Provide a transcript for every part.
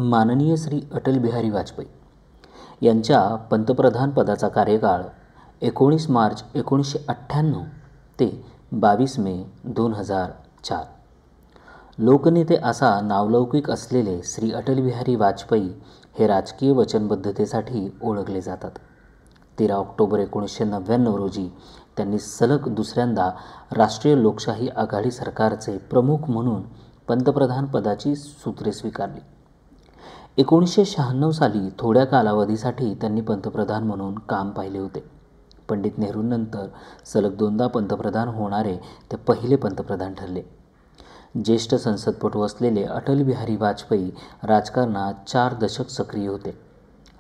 माननीय श्री अटल बिहारी वाजपेयी यांच्या पंतप्रधान पदाचा कार्यकाळ 19 मार्च 1998 ते 22 मे 2004। लोकनेते असा नावलौकिक असलेले श्री अटल बिहारी वाजपेयी हे राजकीय वचनबद्धतेसाठी ओळखले जातात। 13 ऑक्टोबर 1999 रोजी त्यांनी सलग दुसऱ्यांदा राष्ट्रीय लोकशाही आघाडी सरकारचे प्रमुख म्हणून पंतप्रधान पदाची सूत्रे स्वीकारली। 1996 साली थोड्या कालावधीसाठी त्यांनी पंतप्रधान म्हणून काम पाहिले होते। पंडित नेहरूंनंतर सलग दोनदा पंतप्रधान होणारे ते पहिले पंतप्रधान ठरले। ज्येष्ठ संसदपटू असलेले अटल बिहारी वाजपेयी राजकारणात 4 दशक सक्रिय होते।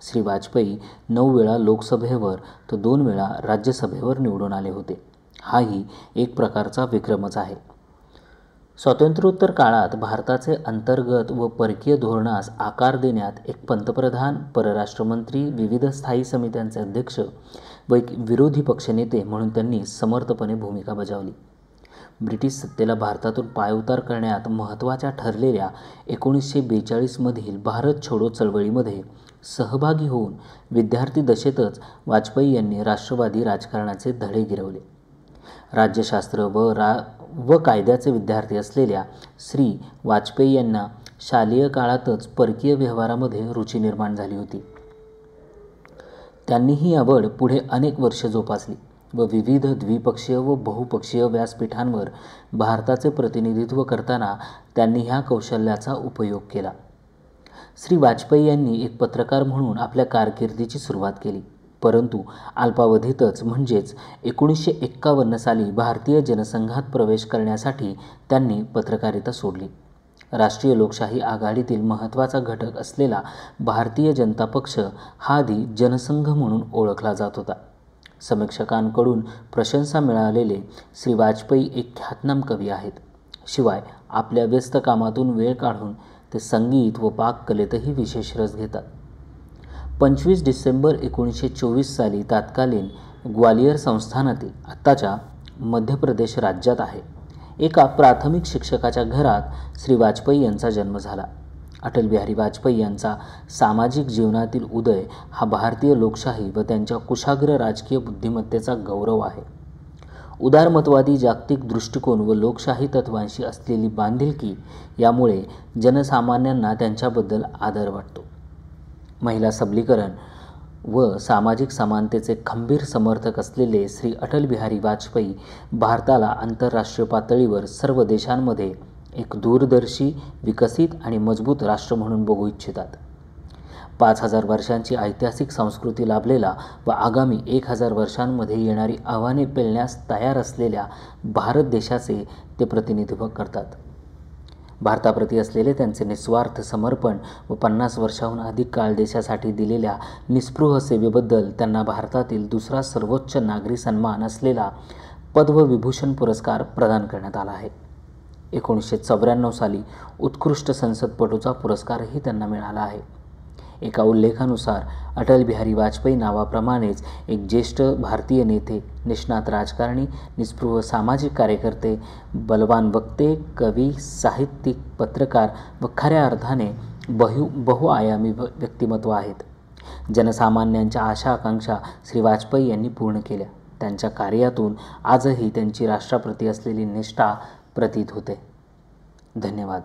श्री वाजपेयी 9 वेळा लोकसभेवर तर 2 वेळा राज्यसभेवर निवडून आले होते। हाही एक प्रकारचा विक्रमच आहे। स्वातंत्र्योत्तर काळात भारताचे अंतर्गत व परकीय धोरणास आकार देण्यात एक पंतप्रधान, परराष्ट्रमंत्री, विविध स्थायी समित्यांचे अध्यक्ष व एक विरोधी पक्षनेते म्हणून त्यांनी समर्थपणे भूमिका बजावली। ब्रिटिश सत्तेला भारतातून पायउतार करण्यात महत्त्वाच्या ठरलेल्या 1942 मधील भारत छोडो चळवळीमध्ये सहभागी होऊन विद्यार्थी दशेतच वाजपेयी यांनी राष्ट्रवादी राजकारणाचे धडे गिरवले। राज्यशास्त्र व कायद्याचे विद्यार्थी असलेल्या श्री वाजपेयी यांना शालेय काळातच परकीय व्यवहारामध्ये रुची निर्माण झाली होती। त्यांनी ही आवड पुढे अनेक वर्षे जोपासली व विविध द्विपक्षीय व बहुपक्षीय व्यासपीठांवर भारताचे प्रतिनिधित्व करताना त्यांनी ह्या कौशल्याचा उपयोग केला। श्री वाजपेयी यांनी एक पत्रकार म्हणून आपल्या कारकिर्दीची सुरुवात केली, परंतु अल्पावधीतच म्हणजेच 1951 साली भारतीय जनसंघात प्रवेश करण्यासाठी त्यांनी पत्रकारिता सोडली। राष्ट्रीय लोकशाही आघाडीतील महत्त्वाचा घटक असलेला भारतीय जनता पक्ष हा आधी जनसंघ म्हणून ओळखला जात होता। समीक्षकांकडून प्रशंसा मिळालेले श्री वाजपेयी एक ख्यातनाम कवी आहेत। शिवाय आपल्या व्यस्त कामातून वेळ काढून ते संगीत व पाककलेतही विशेष रस घेतात। 25 डिसेंबर 1924 साली तत्कालीन ग्वालियर संस्थानातील आत्ताच्या मध्य प्रदेश राज्यात आहे एका प्राथमिक शिक्षकाच्या घरात श्री वाजपेयी यांचा जन्म झाला। अटल बिहारी वाजपेयी यांचा सामाजिक जीवनातील उदय हा भारतीय लोकशाही व त्यांच्या कुशाग्र राजकीय बुद्धिमत्तेचा गौरव आहे। उदारमतवादी जागतिक दृष्टिकोन व लोकशाही तत्वांशी असलेली बांधिलकी यामुळे जनसामान्यांना त्यांच्याबद्दल आदर वाटतो। महिला सबलीकरण व सामाजिक समानतेचे खंबीर समर्थक असलेले श्री अटल बिहारी वाजपेयी भारताला आंतरराष्ट्रीय पातळीवर सर्व देशांमध्ये एक दूरदर्शी, विकसित आणि मजबूत राष्ट्र म्हणून बघू इच्छितात। 5000 वर्षांची ऐतिहासिक संस्कृती लाभलेला व आगामी 1000 वर्षांमध्ये येणारी आव्हाने पेलण्यास तयार असलेल्या भारत देशाचे ते प्रतिनिधित्व करतात। भारताप्रती असलेले त्यांचे निस्वार्थ समर्पण व 50 वर्षांहून अधिक काळ देशासाठी दिलेल्या निस्पृह सेवेबद्दल त्यांना भारतातील दुसरा सर्वोच्च नागरी सन्मान असलेला पद्मविभूषण पुरस्कार प्रदान करण्यात आला आहे। 1994 साली उत्कृष्ट संसदपटूचा पुरस्कारही त्यांना मिळाला आहे। एका उल्लेखानुसार अटल बिहारी वाजपेयी नावाप्रमाणेच एक ज्येष्ठ भारतीय नेते, निष्णात राजकारणी, निस्पृह सामाजिक कार्यकर्ते, बलवान वक्ते, कवी, साहित्यिक, पत्रकार व खऱ्या अर्थाने बहुआयामी व्यक्तिमत्व आहेत। जनसामान्यांच्या आशा आकांक्षा श्री वाजपेयी यांनी पूर्ण केल्या। त्यांच्या कार्यातून आजही त्यांची राष्ट्राप्रती असलेली निष्ठा प्रतीत होते। धन्यवाद।